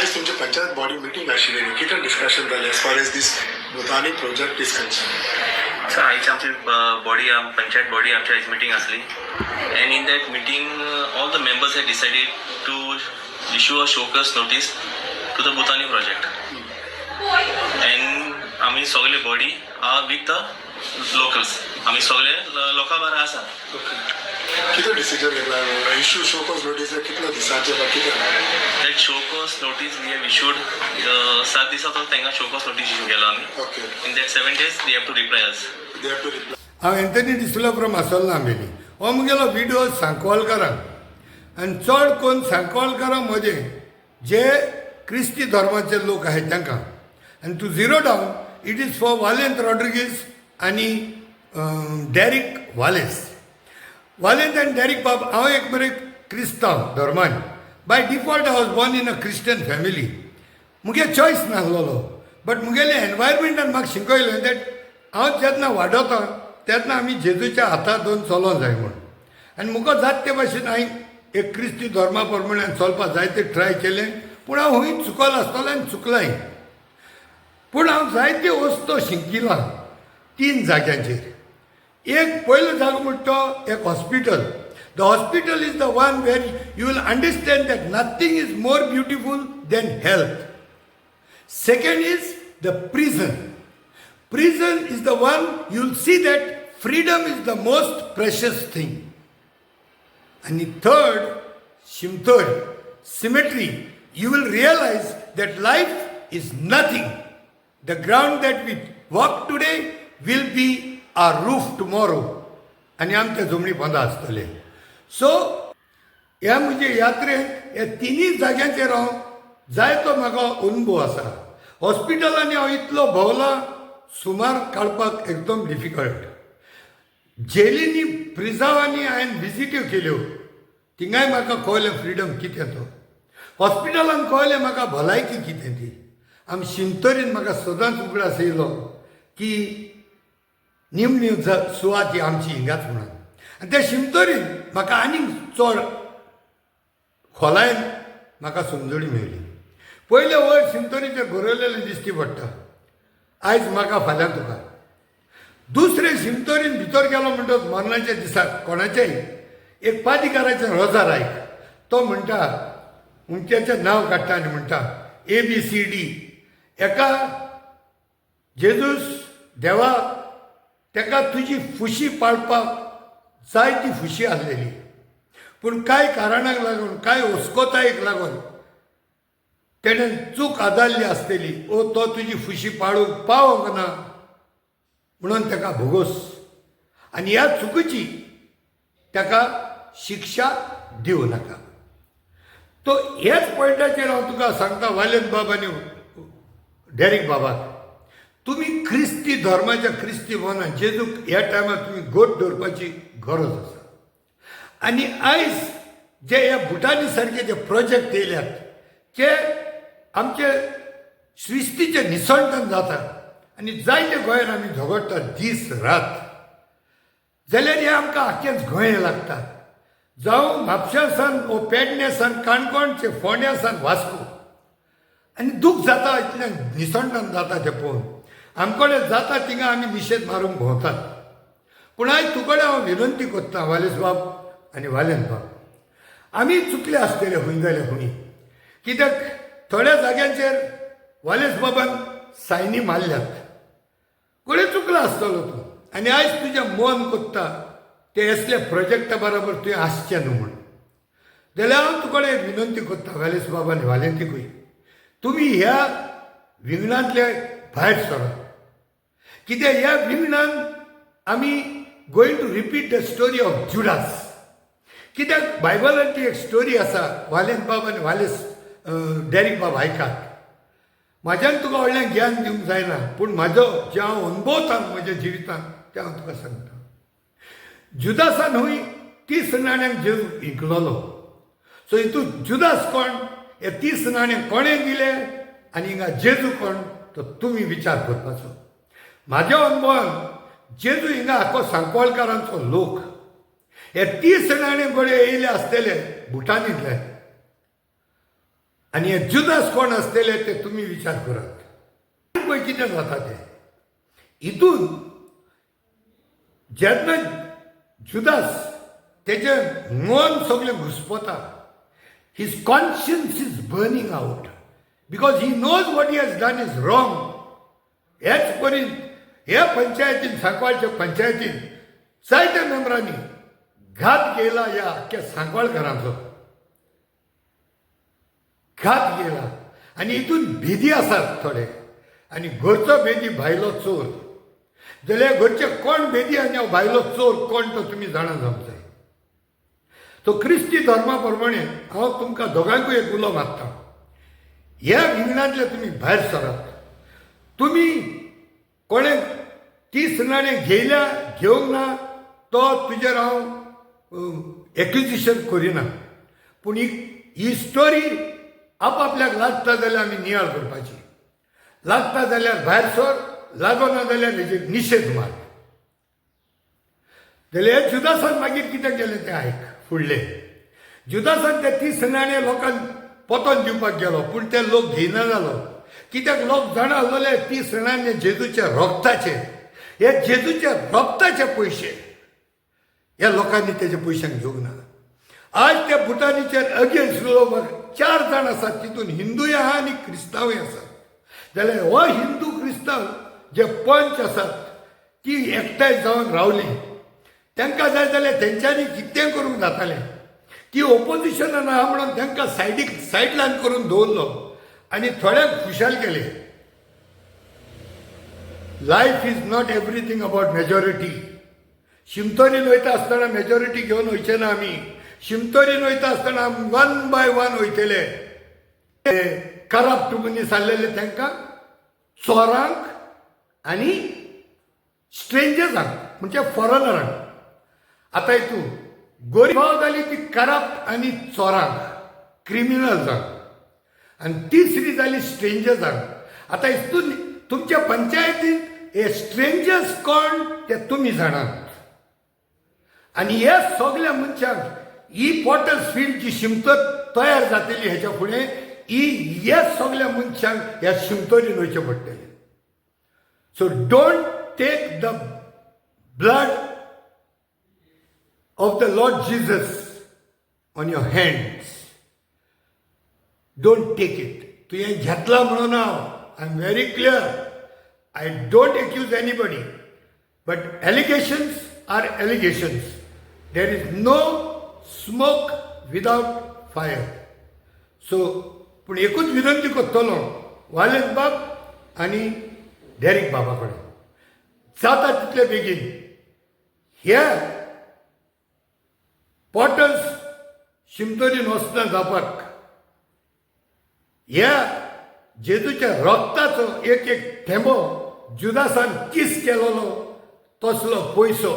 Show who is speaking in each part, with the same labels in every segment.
Speaker 1: आज तुमच्या panchayat body meeting आशिल्ली कितें डिस्कशन जालें as far as this Bhutani project is concern.
Speaker 2: Sir आयज आमची बॉडी पंचायत बॉडी आमची आयज मिटींग आसली and in that meeting all the members had decided to issue a show cause notice to the Bhutani project and आमी सगळे body are with the locals. आमी सगळे लोकां बरें आसा.
Speaker 1: कितें डिसिजन घेतला इशू शोकस नोटीस कितल्या दिसांचे वा कितें
Speaker 2: that show cause notice we have issued 7 दिसाचो तांकां शोकस नोटीस इशू केलो आमी.
Speaker 1: Okay
Speaker 2: in that 7 days they have to reply us.
Speaker 1: They have to reply.
Speaker 3: हांव एंथनी डिसुला फ्रॉम आसोलना आंबेली. हो मुगेलो विडिओ सांकवालकारांक आनी चड करून सांकवालकारां मदें जे क्रिस्ती धर्माचे लोक आहेत तांकां आनी two zero down it is for Valent Rodrigues आनी डॅरिक वालेंत आनी डॅरिक बाब. हांव एक बरें क्रिस्तांव धर्मान by default I was born in a Christian family. मुगे चॉयस नासलोलो बट मुगेले एनवायरमेंटान म्हाका शिकयलें दॅट हांव जेन्ना वाडोता तेन्ना आमी जेजूच्या हातार दोन चलोंक जाय म्हूण. आनी मुको जात ते भाशेन हांवें एक क्रिस्ती धर्मा प्रमाणे चलपाक जायते ट्राय केलें पूण हांव हूंय चुकल आसतलो आनी चुकलाय. पूण हांव जायते वस्तू शिकिलां 3 जाग्यांचेर. एक पयलो जागो म्हणटा तो एक hospital. The hospital is the one where you will understand that nothing is more beautiful than health. Second is the prison. Prison is the one you will see that freedom is the most precious thing. आणि third शिमथोर cemetery you will realize that life is nothing. The ground that we walk today will be our roof tomorrow. आणि आमच्या जमणी पोंदा आसतले. So ह्या म्हणजे यात्रेक ह्या 3 जाग्यांचेर हांव जायतो म्हाका अनुभव आसा. हॉस्पिटलांनी हांव इतलो भोंवला सुमार काडपाक एकदम डिफिकल्ट. जेलींनी प्रिझावांनी हांवें विजिट्यो केल्यो थिंगाय म्हाका कळ्ळें फ्रिडम कितें तो. हॉस्पिटलान कळ्ळें म्हाका भलायकी कितें ती. आमी शिमतरीन म्हाका सदांच उगडास येयलो की निमण्यो सुवाती आमची हिंगाच म्हणून. आनी त्या शिमतरीन म्हाका आनीक चड खोलायेन म्हाका समजणी मेळ्ळी. पयले वयर शिमतरीचेर बरयलेलें दिश्टी पडटा आयज म्हाका फाल्यां तुका. दुसरे शिमतरीन भितर गेलो म्हणटच मरणाच्या दिसाक कोणाचेय एक पादिकाराचें रोजार आयक. तो म्हणटा उंच्याचें नांव काडटा आनी म्हणटा ABCD. एका जेजूस देवा तेका तुजी खुशी पाळपाक जाय ती खुशी आसलेली पूण कांय कारणाक लागून कांय हुस्कोतायेक लागून तेणें चूक आदारली आसतली ओ तो तुजी खुशी पाळूंक पावोंक ना म्हणून तेका भोगोस. आनी ह्या चुकीची तेका शिक्षा दिवं नाका. तो हेच पॉयंटाचेर हांव तुका सांगता वालेंत बाब आनी डॅरिक बाबाक तुमी क्रिस्ती धर्माच्या क्रिस्ती भवनान जेजूक ह्या टायमार तुमी गोट दवरपाची गरज आसा. आनी आयज जे ह्या भुटानी सारके जे प्रोजेक्ट येयल्यात ते आमचे सृश्टीचे निसंटन जाता आनी जायते गोंयान आमी झगडटात दीस रात जाल्यार हे आमकां आख्खेंच गोंय लागता. जावं म्हापशां सान वो पेडणे सान काणकोणचे फोंड्या सान वास्को आनी दूख जाता इतलें निसंटन जाता तें पळोवन. आमकडे जाता थिंगा आमी निशेध मारूंक भोंवतात. पूण आयज तुकडे हांव विनंती कोत्ता वालेस बाब आनी वालेंत बाब आमी चुकले आसतले हूंय जाल्यार हूंय. कित्याक थोड्या जाग्यांचेर वालेस बाबान सायनी मारल्यात. कोणें चुकलो आसतलो तूं आनी आयज तुजें मन कोत्ता ते असले प्रोजेक्टा बरोबर तुवें आसचें न्हू म्हूण. जाल्यार हांव तुकडे एक विनंती कोत्ता वालेस बाबा आनी वालेंतीकूय तुमी ह्या विंगडांतले भायर सरात. कित्याक ह्या विंगडान आमी going to repeat the story of Judas. कित्याक बायबलान ती एक स्टोरी आसा वालेंत बाब आनी वालेस डॅरिक बाब आयकात. म्हाज्यान तुका व्हडलें ज्ञान दिवंक जायना पूण म्हाजो जे हांव अनुभवता म्हज्या जिवितान तें हांव तुका सांगता. जुदासान हूंय 30 नाण्यांक जेजू जिंकलोलो. सो हितून जुदास कोण हे 30 नाणे कोणें दिले आनी हिंगा जेजू कोण तो तुमी विचार करपाचो. म्हाज्या अनुभवान जेजू हिंगा आख्खो सांकवाळकारांचो लोक हे 30 नाणे गोडे येयले आसतले भुटानींतले आणि हे जुदास कोण असलेले ते तुम्ही विचार करात पळय कितें जाता ते हितून जेन्ना जुदास तेजे मन सगळें घुस्पता his conscience is burning out because he knows what he has done is wrong. हेच पर्यंत हे पंचायतीन सांकवाळच्या पंचायतीन जायत्या मेंबरांनी घात गेला या अख्ख्या सांकवाळकरांचो घात गेला आनी हितून भेदी आसात थोडे आनी घरचो भेदी भायलो चोर जाल्यार घरचे कोण भेदी आनी भायलो चोर कोण तो तुमी जाणा जावंक जाय तो क्रिस्ती धर्मा प्रमाणे हांव तुमकां दोगांकूय एक उलो मागता ह्या विंगडांतले तुमी भायर सरात तुमी कोणे 30 नाणे घेयल्या घेवंक ना तो तुजेर हांव एक्युजिशन करिना पूण ही स्टोरी आपल्याक लागता जाल्यार आमी नियाळ करपाची लागता जाल्यार भायर सर लागना जाल्यार हेजेर निशेध मार जाल्यार जुदासान मागीर कितें केलें तें आयक फुडले जुदासान ते 30 नाणे लोकांक पोतोन दिवपाक गेलो पूण ते लोक घेयना जालो कित्याक लोक जाणा आसलोले 30 नाणे जेजूचे रोगताचे हे जेजूचे रोगताचे पयशे ह्या लोकांनी तेजे पयशांक घेवंक ना आज त्या भुटानीचेर अगेन्स्ट लोक 4 जाण आसात तितून हिंदूय आहा आनी क्रिस्तांवूय आसात जाल्यार हो हिंदू क्रिस्तांव जे पंच आसात ती एकठांय जावन रावली तांकां जाय जाल्यार तेंच्यांनी कितें करूंक जातालें ती ओपोजिशनान आहा म्हणून तांकां सायडलायन करून दवरलो आनी थोड्यांक खुशाल केले life is not everything about majority शिमतोरीन वयता आसतना मेजॉरिटी घेवन वयचे ना आमी शिमतोरीन वयता आसतना 1 by 1 वयतले करप्ट मनीस आसलेले तांकां चोरांक आनी स्ट्रेंजर्सांक म्हणजे फॉरेनरांक आतां हितून गोरवां जाली ती करप्ट आनी चोरांक क्रिमिनल्सांक आनी तिसरी जाली स्ट्रेंजर्सांक आतां हितून तुमच्या पंचायतीन हे स्ट्रेंजर्स कोण ते तुमी जाणात आनी हे सगळ्या मनशांक ही पॉटर्स फील्ड जी शिमतो तयार जातली हेच्या फुडें हे सगळ्या मनशांक ह्या शिमतोरीन वयचें पडटलें so don't take the blood of the Lord Jesus on your hands. Don't take it. तुवें घेतला म्हणून हांव am very clear I don't accuse anybody but allegations are allegations there is no smoke without fire so पूण एकूच विनंती करतलो wireless बाब आनी डेरीक बाबा कडेन जाता तितले बेगीन ह्या पॉटर्स शिमतोरीन वचना जावपाक ह्या जेजूच्या रोगताचो एक थेंबो जुदासान किस केलोलो तसलो पयसो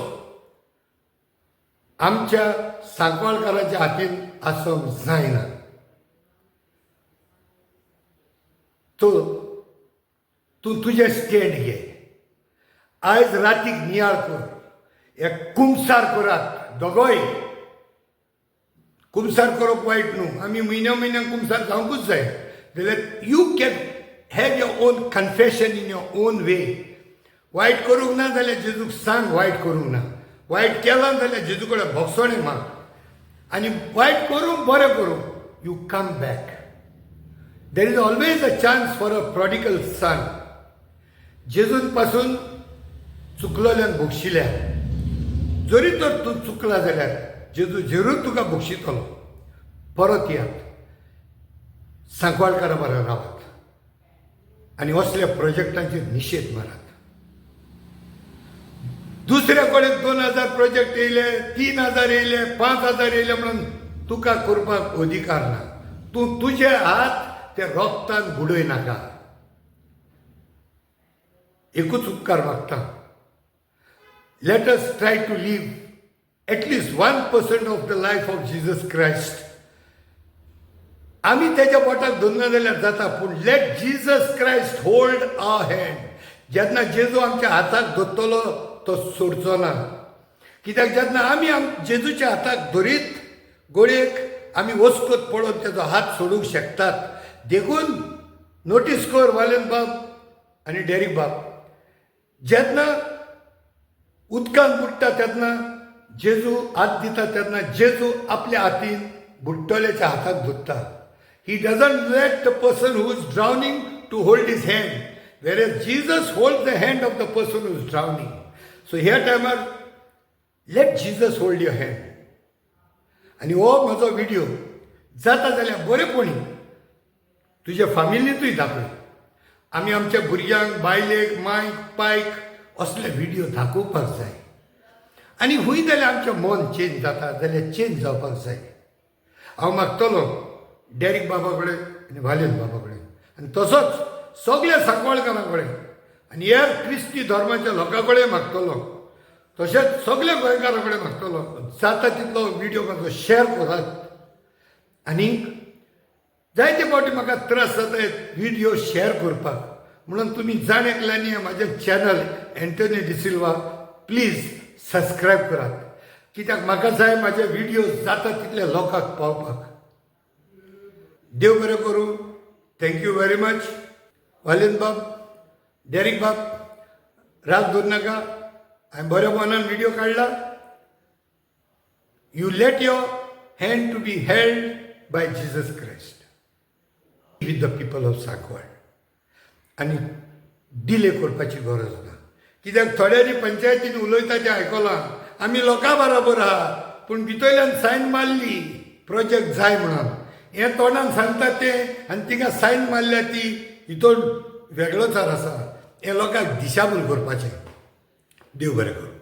Speaker 3: आमच्या सांकवाळकाराच्या हातीन आसूंक जायना तूं तुजें स्टँड घे आयज रातीक नियाळ कर एक कुमसार करात दोगोय कुमसार करप वायट न्हू आमी म्हयन्याक कुमसार जावंकूच जाय जाल्यार you can have your own confession in your own way वायट करूंक ना जाल्यार जेजूक सांग वायट करूंक ना वायट केलां जाल्यार जेजू कडेन भोगसोणें माग आनी वायट करूंक बरें करूंक you come back there is always a chance for a prodigal son जेजून पासून चुकलोल्यान भोगशिल्या जरी तर तूं चुकला जाल्यार जेजू जरूर तुका भोगशितलो परत यात सांकवाळकारा बरें रावात आनी असल्या प्रोजेक्टांचेर निशेध मारात दुसऱ्या कडेन 2000 प्रोजेक्ट येयले 3000 येयले 5000 येयले म्हणून तुका करपाक अधिकार ना तूं तुजे हात ते रोगतान बुडय नाका एकूच उपकार मागता let us try to live at least 1% of the life of Jesus Christ. आमी तेच्या पोटाक धरना जाल्यार जाता पूण late Jesus Christ hold hour hand जेन्ना जेजू आमच्या हाताक धरतलो तो सोडचो ना कित्याक जेन्ना आमी जेजूच्या हाताक धरीत गोळयेक आमी वचकत पळोवन तेजो हात सोडूंक शकतात. देखून नोटीस कर वालेन बाब आनी डेरीक बाब, जेन्ना उदकांत बुडटा तेन्ना जेजू हात दिता तेन्ना जेजू आपल्या हातीन बुडटल्याच्या हाताक धरता. He doesn't let the person who is drowning to hold his hand, whereas Jesus holds the hand of the person who is drowning. So ह्या टायमार let Jesus hold your hand. आनी हो म्हजो व्हिडिओ जाता जाल्यार बरेपणी तुज्या फॅमिलींतूय दाखय. आमी आमच्या भुरग्यांक बायलेक मायक पायक असले व्हिडिओ दाखोवपाक जाय. आनी हूंय जाल्यार आमचें मन चेंज जाता जाल्यार चेंज जावपाक जाय. हांव मागतलो डेरीक बाबा कडेन आनी वालेन बाबा कडेन आनी तसोच सगळ्या सांकवाळकारां कडेन आनी ह्या क्रिस्ती धर्माच्या लोकां कडेन मागतलो, तशेंच सगळ्या गोंयकारां कडेन मागतलो जाता तितलो व्हिडिओ म्हाजो शेअर करात. आनी जायते फावटी म्हाका त्रास जाता व्हिडिओ शेअर करपाक, म्हणून तुमी जाण एकल्यांनी म्हाजें channel Antony D'Silva please subscribe करात, कित्याक म्हाका जाय म्हाजे व्हिडिओ जाता तितल्या लोकांक पावपाक. देव बरें करूं. Thank you very much. वालेन बाब, डेरीक बाब, राग धरू नाका. हांवें बऱ्या मनान व्हिडिओ काडला. You let your hand to be held by Jesus Christ with the people of Sancoale. आनी डिले करपाची गरज ना, कित्याक थोड्यांनी पंचायतीन उलयता तें आयकलां आमी लोकां बरोबर आहा, पूण भितरल्यान सायन मारली प्रोजेक्ट जाय म्हणून. हें तोंडान सांगता तें आनी तिका सायन मारल्या ती हितून वेगळोच आसा. हें लोकांक दिशाभूल करपाचें. देव बरें करूं.